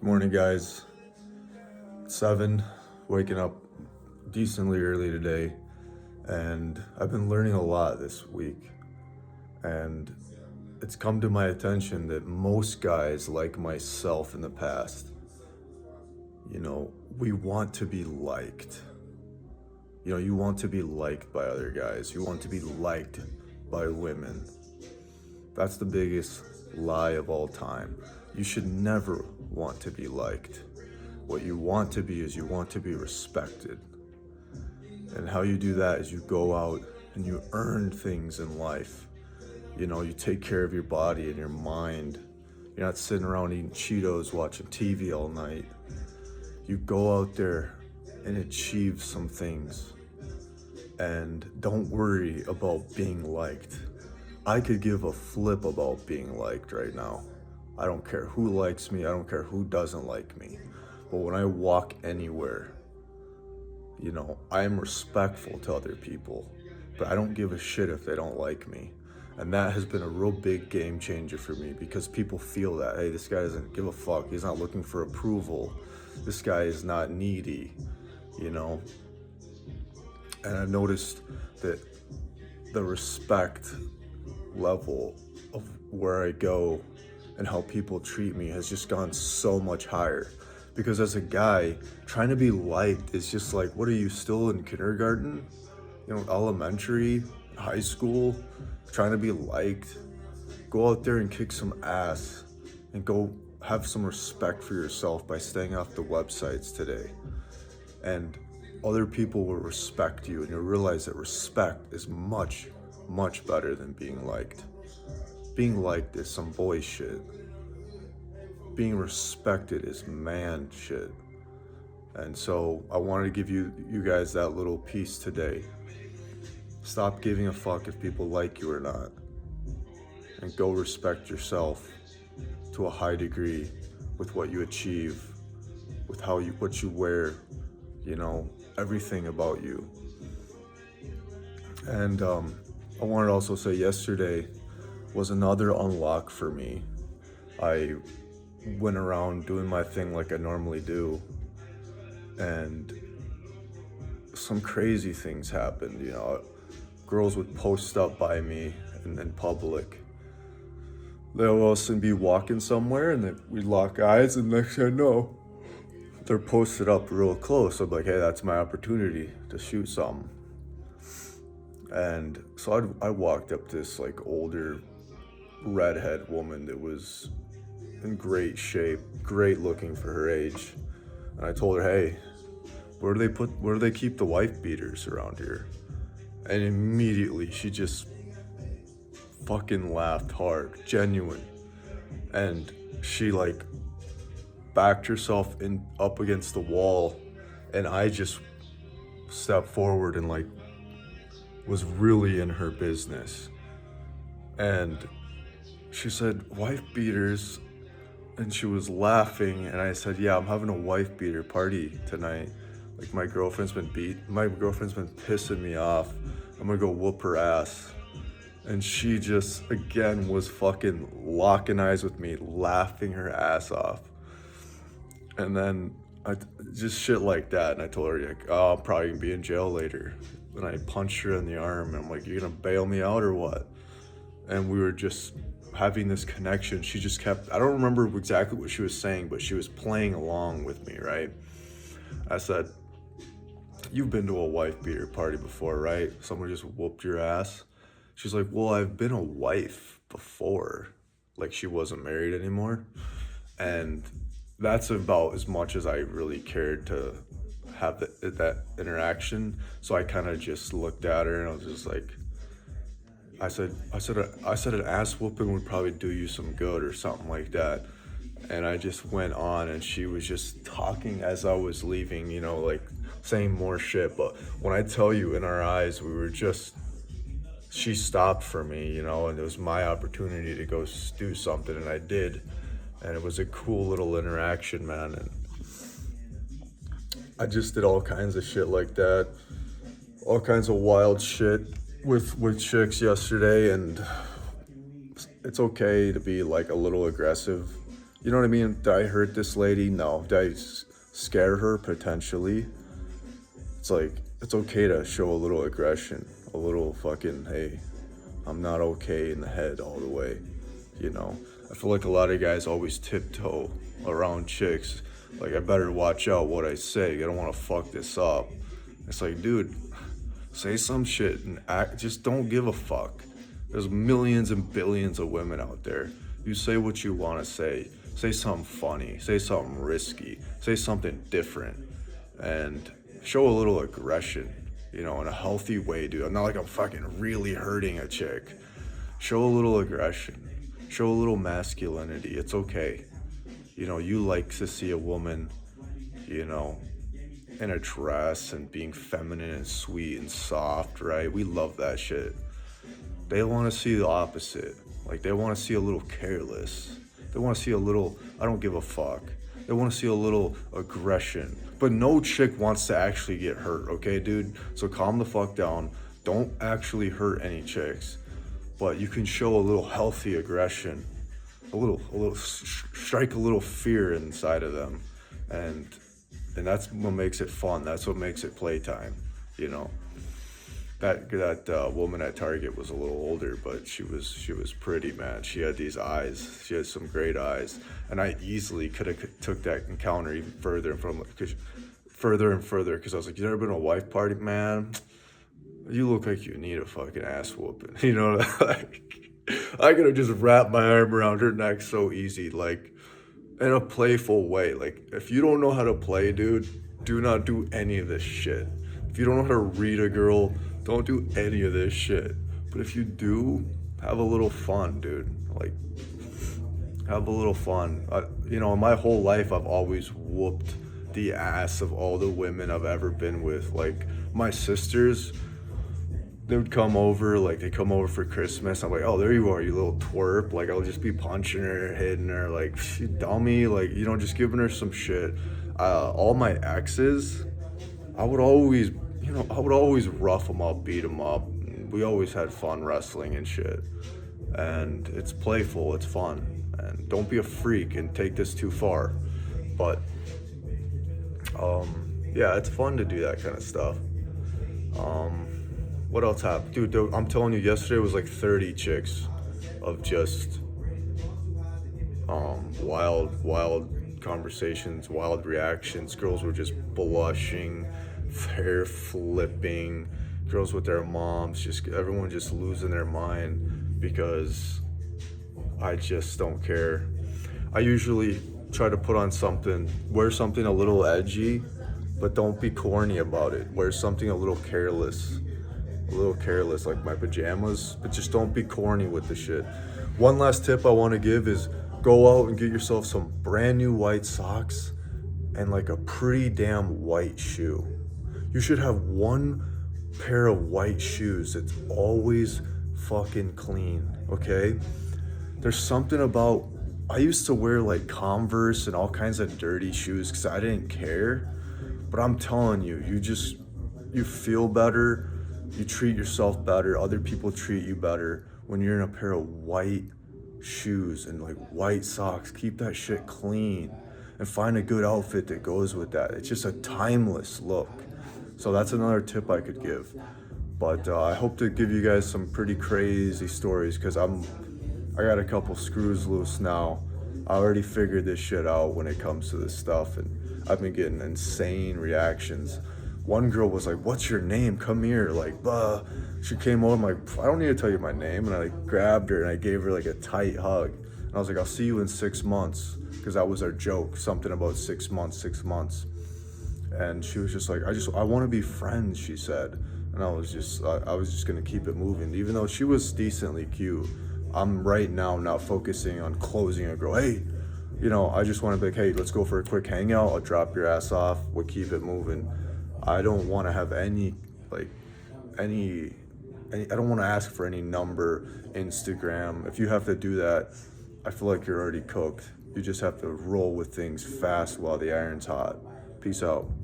Good morning, guys. 7, waking up decently early today, and I've been learning a lot this week. And it's come to my attention that most guys, like myself in the past, we want to be liked. You want to be liked by other guys, you want to be liked by women. That's the biggest lie of all time. You should never want to be liked. What you want to be is you want to be respected. And how you do that is you go out and you earn things in life. You take care of your body and your mind. You're not sitting around eating Cheetos, watching TV all night. You go out there and achieve some things. And don't worry about being liked. I could give a flip about being liked right now. I don't care who likes me, I don't care who doesn't like me. But when I walk anywhere, I am respectful to other people, but I don't give a shit if they don't like me. And that has been a real big game changer for me, because people feel that, hey, this guy doesn't give a fuck. He's not looking for approval. This guy is not needy, And I've noticed that the respect level of where I go and how people treat me has just gone so much higher. Because as a guy, trying to be liked is just like, what are you, still in kindergarten? Elementary, high school, trying to be liked? Go out there and kick some ass and go have some respect for yourself by staying off the websites today. And other people will respect you, and you'll realize that respect is much, much better than being liked. Being liked is some boy shit. Being respected is man shit. And so I wanted to give you guys that little piece today. Stop giving a fuck if people like you or not, and go respect yourself to a high degree with what you achieve, with what you wear, everything about you. And I wanted to also say, yesterday was another unlock for me. I went around doing my thing like I normally do, and some crazy things happened. Girls would post up by me in public. They'll also be walking somewhere, and then we'd lock eyes, and next thing I know, they're posted up real close. I'm like, hey, that's my opportunity to shoot something. And so I walked up to this older redhead woman that was in great shape, great looking for her age. And I told her, hey, where do they keep the wife beaters around here? And immediately she just fucking laughed hard, genuine. And she backed herself up against the wall, and I just stepped forward and was really in her business. And she said, wife beaters, and she was laughing, and I said, yeah, I'm having a wife beater party tonight. My girlfriend's been pissing me off. I'm gonna go whoop her ass. And she just, again, was fucking locking eyes with me, laughing her ass off. And then just shit like that. And I told her, oh, I'm probably gonna be in jail later. And I punched her in the arm, and I'm like, you gonna bail me out or what? And we were just having this connection. She just kept, I don't remember exactly what she was saying, but she was playing along with me, right? I said, you've been to a wife beater party before, right? Someone just whooped your ass. She's like, well, I've been a wife before. She wasn't married anymore. And that's about as much as I really cared to have that interaction. So I kind of just looked at her, and I was just like, I said an ass whooping would probably do you some good or something like that. And I just went on, and she was just talking as I was leaving, saying more shit. But when I tell you, in our eyes, she stopped for me, and it was my opportunity to go do something, and I did. And it was a cool little interaction, man. And I just did all kinds of shit like that, all kinds of wild shit with chicks yesterday. And it's okay to be a little aggressive You know what I mean? Did I hurt this lady? No. Did I scare her? Potentially. It's like, it's okay to show a little aggression, a little fucking, hey, I'm not okay in the head all the way, you know? I feel like a lot of guys always tiptoe around chicks. Like, I better watch out what I say. I don't want to fuck this up. It's like, dude, say some shit and act. Just don't give a fuck. There's millions and billions of women out there. You say what you want to say. Say something funny. Say something risky. Say something different. And show a little aggression, you know, in a healthy way, dude. I'm not like I'm fucking really hurting a chick. Show a little aggression. Show a little masculinity. It's okay. You know, you like to see a woman, you know, in a dress and being feminine and sweet and soft, right? We love that shit. They want to see the opposite. Like, they want to see a little careless. They want to see a little, I don't give a fuck. They want to see a little aggression. But no chick wants to actually get hurt, okay, dude? So calm the fuck down. Don't actually hurt any chicks. But you can show a little healthy aggression. Strike a little fear inside of them. And that's what makes it fun. That's what makes it playtime, you know? That woman at Target was a little older, but she was pretty, man. She had these eyes. She had some great eyes, and I easily could have took that encounter even further further and further. Because I was like, you never been to a wife party, man? You look like you need a fucking ass whooping. You know, like I could have just wrapped my arm around her neck so easy, like in a playful way. Like, if you don't know how to play, dude, do not do any of this shit. If you don't know how to read a girl, don't do any of this shit. But if you do, have a little fun, dude. Like, have a little fun. You know, in my whole life, I've always whooped the ass of all the women I've ever been with. Like, my sisters, they would come over, like, they come over for Christmas. I'm like, oh, there you are, you little twerp. Like, I'll just be punching her, hitting her, like, you dummy. Like, you know, just giving her some shit. All my exes, I would always rough them up, beat them up. We always had fun wrestling and shit. And it's playful, it's fun. And don't be a freak and take this too far. But, yeah, it's fun to do that kind of stuff. What else happened? Dude, I'm telling you, yesterday was like 30 chicks of just wild conversations, wild reactions. Girls were just blushing, hair flipping, girls with their moms, just everyone just losing their mind because I just don't care. I usually try to put on wear something a little edgy, but don't be corny about it. Wear something a little careless, like my pajamas, but just don't be corny with the shit. One last tip I want to give is go out and get yourself some brand new white socks and like a pretty damn white shoe. You should have one pair of white shoes that's always fucking clean, okay? There's something about, I used to wear like Converse and all kinds of dirty shoes because I didn't care. But I'm telling you, you feel better, you treat yourself better, other people treat you better when you're in a pair of white shoes and like white socks. Keep that shit clean and find a good outfit that goes with that. It's just a timeless look. So that's another tip I could give. But I hope to give you guys some pretty crazy stories because I got a couple screws loose now. I already figured this shit out when it comes to this stuff, and I've been getting insane reactions. One girl was like, "What's your name? Come here." Like, she came over, I'm like, "I don't need to tell you my name." And I like grabbed her and I gave her like a tight hug. And I was like, "I'll see you in 6 months." Because that was our joke, something about 6 months. And she was just like, I want to be friends, she said. And I was just gonna keep it moving. Even though she was decently cute, I'm right now not focusing on closing a girl. Hey, you know, I just want to be like, hey, let's go for a quick hangout. I'll drop your ass off. We'll keep it moving. I don't want to have I don't want to ask for any number, Instagram. If you have to do that, I feel like you're already cooked. You just have to roll with things fast while the iron's hot. Peace out.